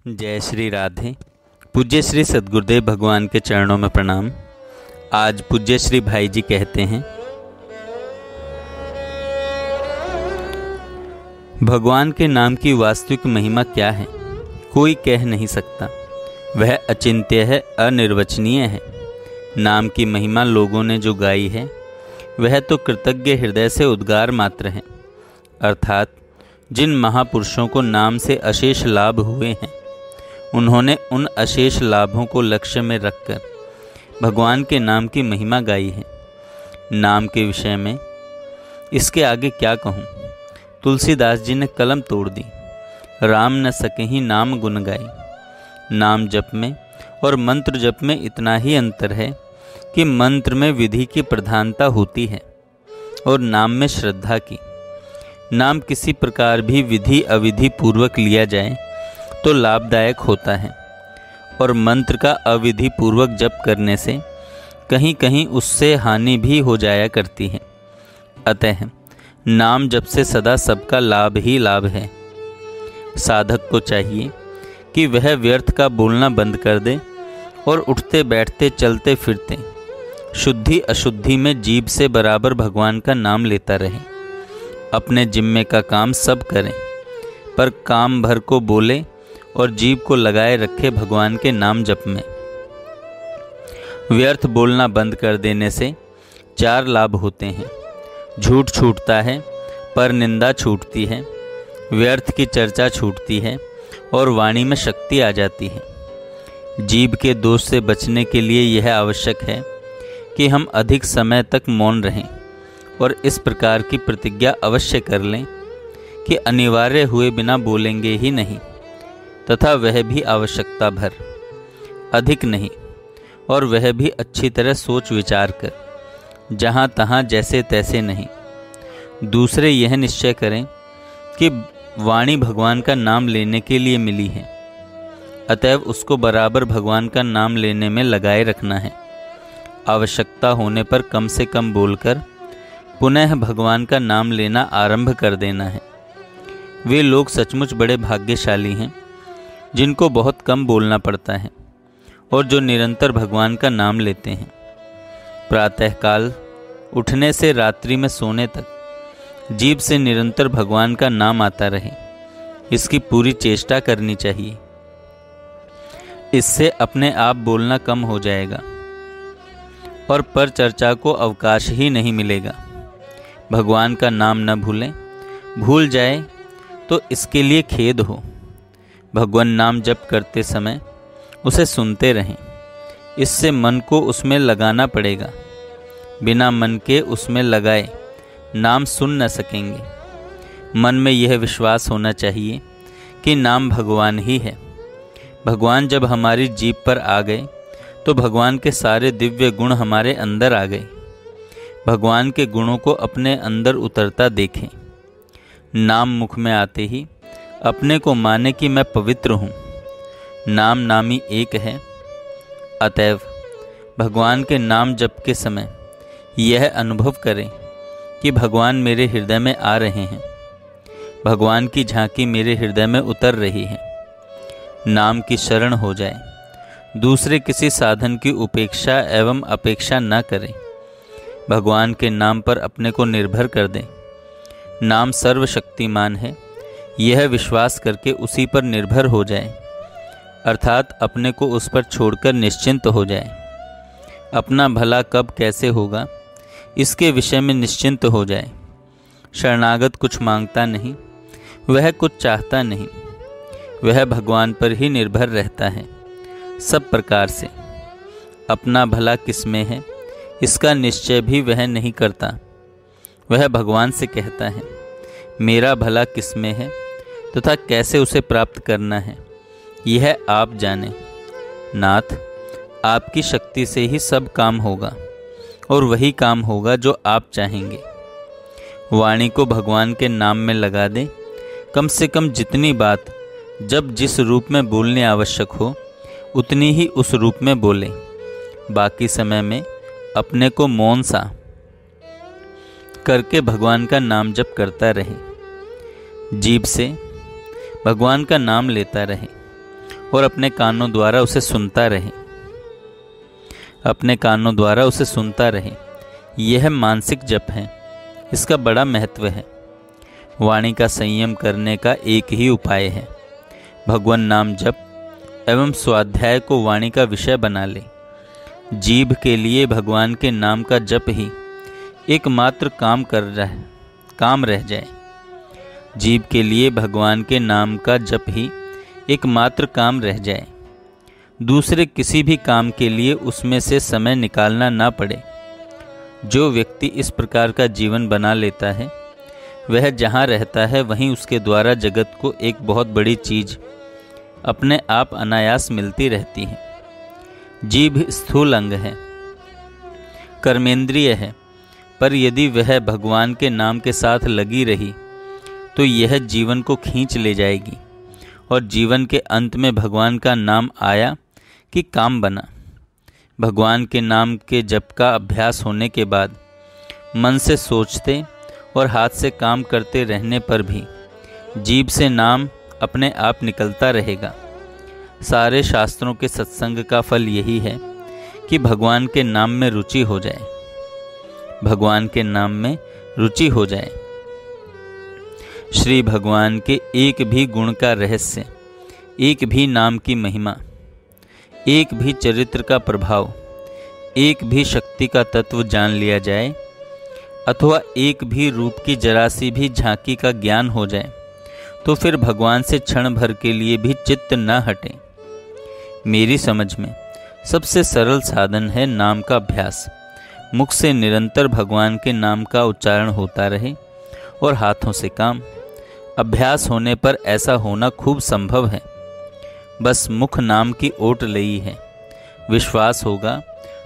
जय श्री राधे। पूज्य श्री सद्गुरुदेव भगवान के चरणों में प्रणाम। आज पूज्य श्री भाई जी कहते हैं, भगवान के नाम की वास्तविक महिमा क्या है कोई कह नहीं सकता। वह अचिंत्य है, अनिर्वचनीय है। नाम की महिमा लोगों ने जो गाई है वह तो कृतज्ञ हृदय से उद्गार मात्र है। अर्थात जिन महापुरुषों को नाम से अशेष लाभ हुए हैं उन्होंने उन अशेष लाभों को लक्ष्य में रखकर भगवान के नाम की महिमा गाई है। नाम के विषय में इसके आगे क्या कहूँ। तुलसीदास जी ने कलम तोड़ दी। राम न सके ही नाम गुण गाई। नाम जप में और मंत्र जप में इतना ही अंतर है कि मंत्र में विधि की प्रधानता होती है और नाम में श्रद्धा की। नाम किसी प्रकार भी विधि अविधि पूर्वक लिया जाए तो लाभदायक होता है और मंत्र का अविधि पूर्वक जप करने से कहीं कहीं उससे हानि भी हो जाया करती है। अतः नाम जप से सदा सबका लाभ ही लाभ है। साधक को चाहिए कि वह व्यर्थ का बोलना बंद कर दे और उठते बैठते चलते फिरते शुद्धि अशुद्धि में जीभ से बराबर भगवान का नाम लेता रहे। अपने जिम्मे का काम सब करें पर काम भर को बोले और जीभ को लगाए रखे भगवान के नाम जप में। व्यर्थ बोलना बंद कर देने से 4 लाभ होते हैं। झूठ छूटता है, पर निंदा छूटती है, व्यर्थ की चर्चा छूटती है और वाणी में शक्ति आ जाती है। जीभ के दोष से बचने के लिए यह आवश्यक है कि हम अधिक समय तक मौन रहें और इस प्रकार की प्रतिज्ञा अवश्य कर लें कि अनिवार्य हुए बिना बोलेंगे ही नहीं, तथा वह भी आवश्यकता भर, अधिक नहीं, और वह भी अच्छी तरह सोच विचार कर, जहाँ तहाँ जैसे तैसे नहीं। दूसरे यह निश्चय करें कि वाणी भगवान का नाम लेने के लिए मिली है, अतएव उसको बराबर भगवान का नाम लेने में लगाए रखना है। आवश्यकता होने पर कम से कम बोलकर पुनः भगवान का नाम लेना आरंभ कर देना है। वे लोग सचमुच बड़े भाग्यशाली हैं जिनको बहुत कम बोलना पड़ता है और जो निरंतर भगवान का नाम लेते हैं। प्रातःकाल उठने से रात्रि में सोने तक जीभ से निरंतर भगवान का नाम आता रहे, इसकी पूरी चेष्टा करनी चाहिए। इससे अपने आप बोलना कम हो जाएगा और पर चर्चा को अवकाश ही नहीं मिलेगा। भगवान का नाम न भूलें, भूल जाए तो इसके लिए खेद हो। भगवान नाम जप करते समय उसे सुनते रहें, इससे मन को उसमें लगाना पड़ेगा। बिना मन के उसमें लगाए नाम सुन न सकेंगे। मन में यह विश्वास होना चाहिए कि नाम भगवान ही है। भगवान जब हमारी जीभ पर आ गए तो भगवान के सारे दिव्य गुण हमारे अंदर आ गए। भगवान के गुणों को अपने अंदर उतरता देखें। नाम मुख में आते ही अपने को माने कि मैं पवित्र हूँ। नाम नामी एक है। अतएव भगवान के नाम जप के समय यह अनुभव करें कि भगवान मेरे हृदय में आ रहे हैं, भगवान की झांकी मेरे हृदय में उतर रही है। नाम की शरण हो जाए, दूसरे किसी साधन की उपेक्षा एवं अपेक्षा न करें। भगवान के नाम पर अपने को निर्भर कर दें। नाम सर्वशक्तिमान है, यह विश्वास करके उसी पर निर्भर हो जाए, अर्थात अपने को उस पर छोड़कर निश्चिंत हो जाए। अपना भला कब कैसे होगा इसके विषय में निश्चिंत हो जाए। शरणागत कुछ मांगता नहीं, वह कुछ चाहता नहीं, वह भगवान पर ही निर्भर रहता है सब प्रकार से। अपना भला किसमें है इसका निश्चय भी वह नहीं करता। वह भगवान से कहता है, मेरा भला किसमें है तथा कैसे उसे प्राप्त करना है यह आप जाने। नाथ, आपकी शक्ति से ही सब काम होगा और वही काम होगा जो आप चाहेंगे। वाणी को भगवान के नाम में लगा दें। कम से कम जितनी बात जब जिस रूप में बोलने आवश्यक हो उतनी ही उस रूप में बोलें। बाकी समय में अपने को मौन सा करके भगवान का नाम जप करता रहे। जीभ से भगवान का नाम लेता रहे और अपने कानों द्वारा उसे सुनता रहे, अपने कानों द्वारा उसे सुनता रहे। यह मानसिक जप है, इसका बड़ा महत्व है। वाणी का संयम करने का एक ही उपाय है, भगवान नाम जप एवं स्वाध्याय को वाणी का विषय बना ले। जीभ के लिए भगवान के नाम का जप ही एकमात्र काम रह जाए। जीभ के लिए भगवान के नाम का जप ही एकमात्र काम रह जाए, दूसरे किसी भी काम के लिए उसमें से समय निकालना ना पड़े। जो व्यक्ति इस प्रकार का जीवन बना लेता है, वह जहाँ रहता है वहीं उसके द्वारा जगत को एक बहुत बड़ी चीज अपने आप अनायास मिलती रहती है। जीभ स्थूल अंग है, कर्मेंद्रिय है, पर यदि वह भगवान के नाम के साथ लगी रही तो यह जीवन को खींच ले जाएगी और जीवन के अंत में भगवान का नाम आया कि काम बना। भगवान के नाम के जप का अभ्यास होने के बाद मन से सोचते और हाथ से काम करते रहने पर भी जीभ से नाम अपने आप निकलता रहेगा। सारे शास्त्रों के सत्संग का फल यही है कि भगवान के नाम में रुचि हो जाए, भगवान के नाम में रुचि हो जाए। श्री भगवान के एक भी गुण का रहस्य, एक भी नाम की महिमा, एक भी चरित्र का प्रभाव, एक भी शक्ति का तत्व जान लिया जाए अथवा एक भी रूप की जरा सी भी झांकी का ज्ञान हो जाए तो फिर भगवान से क्षण भर के लिए भी चित्त न हटे। मेरी समझ में सबसे सरल साधन है नाम का अभ्यास। मुख से निरंतर भगवान के नाम का उच्चारण होता रहे और हाथों से काम। अभ्यास होने पर ऐसा होना खूब संभव है। बस मुख नाम की ओट लई है। विश्वास होगा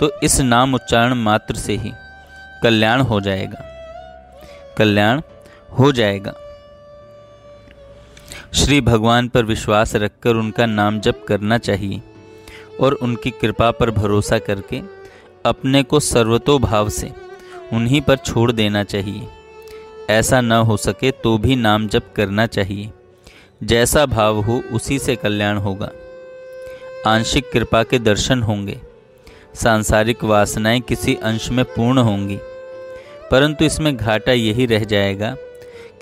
तो इस नाम उच्चारण मात्र से ही कल्याण हो जाएगा, कल्याण हो जाएगा। श्री भगवान पर विश्वास रखकर उनका नाम जप करना चाहिए और उनकी कृपा पर भरोसा करके अपने को सर्वतोभाव से उन्हीं पर छोड़ देना चाहिए। ऐसा न हो सके तो भी नाम जप करना चाहिए। जैसा भाव हो उसी से कल्याण होगा। आंशिक कृपा के दर्शन होंगे, सांसारिक वासनाएं किसी अंश में पूर्ण होंगी, परंतु इसमें घाटा यही रह जाएगा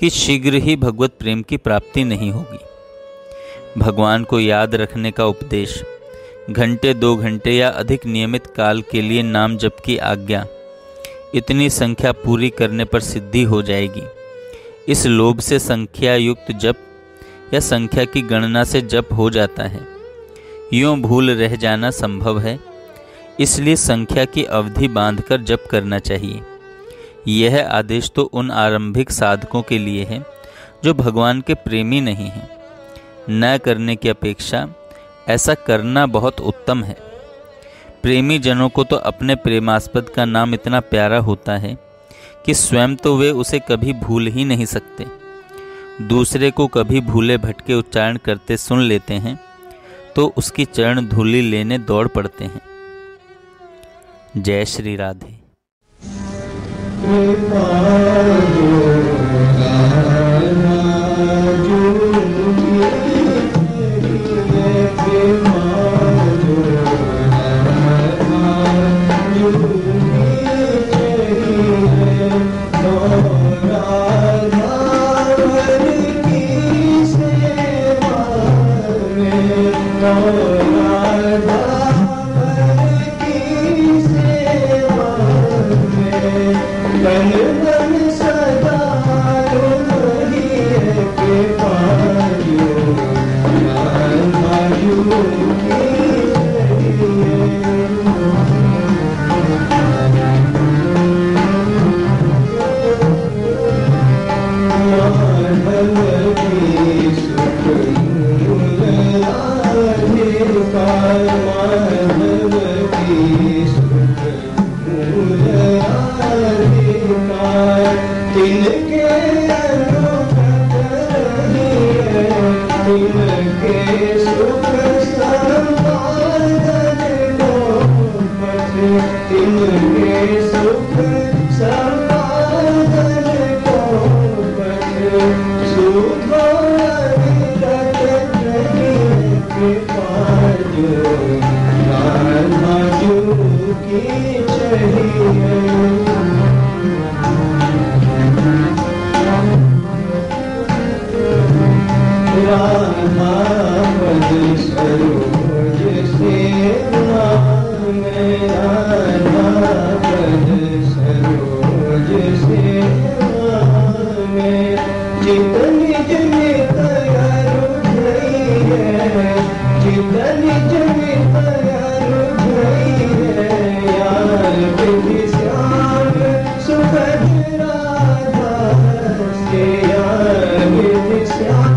कि शीघ्र ही भगवत प्रेम की प्राप्ति नहीं होगी। भगवान को याद रखने का उपदेश, घंटे 2 घंटे या अधिक नियमित काल के लिए नाम जप की आज्ञा, इतनी संख्या पूरी करने पर सिद्धि हो जाएगी। इस लोभ से संख्या युक्त जप या संख्या की गणना से जप हो जाता है। यूं भूल रह जाना संभव है, इसलिए संख्या की अवधि बांधकर जप करना चाहिए। यह आदेश तो उन आरंभिक साधकों के लिए है जो भगवान के प्रेमी नहीं हैं। न करने की अपेक्षा ऐसा करना बहुत उत्तम है। प्रेमी जनों को तो अपने प्रेमास्पद का नाम इतना प्यारा होता है कि स्वयं तो वे उसे कभी भूल ही नहीं सकते। दूसरे को कभी भूले भटके उच्चारण करते सुन लेते हैं तो उसकी चरण धूलि लेने दौड़ पड़ते हैं। जय श्री राधे। Goodbye. जो राधा जो की चाहिए। राधा पद सरोज से मांगे, राधा पद सरोज से मांगे, चित निज नित अरुझइए, चित निज नित अरुझइए, यार विधि श्याम सुखद राधा से, यार विधि श्याम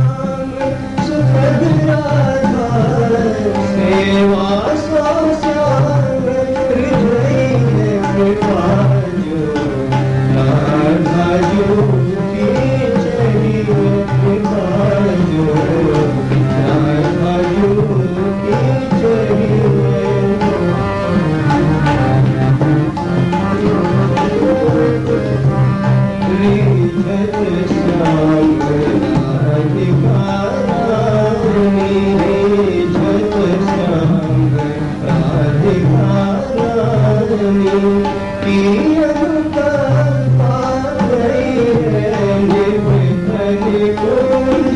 सुखद राधा सेवा सो श्याम हृदय कृपा जो राधा जो की चाहिए, कृपा जो राधा जो की चाहिए। रिझत श्याम राधिकारानी, रिझत श्याम राधिकारानी, की अनुकंपा गई है निभृत निकुंज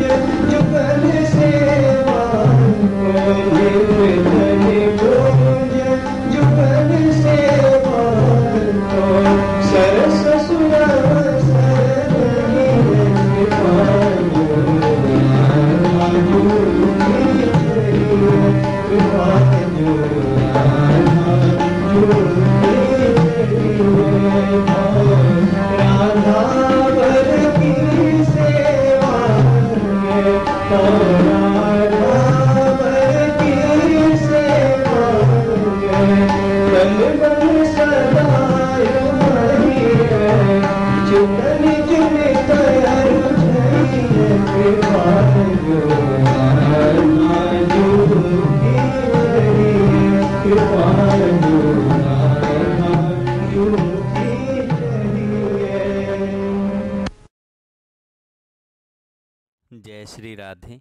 जुगल सेवा को, निभृत निकुंज जुगल सेवा को, सरस सुरव सरनी कृपा जो राधा जो की चाहिए, कृपा जो राधा जो की चाहिए। राधा वर की सेवा में, राधा वर की सेवा में, तन मन सदा वही है, चित निज नित अरुझइए, कृपा जो राधा जो की चाहिए, कृपा जो राधा जो की चाहिए। जय श्री राधे।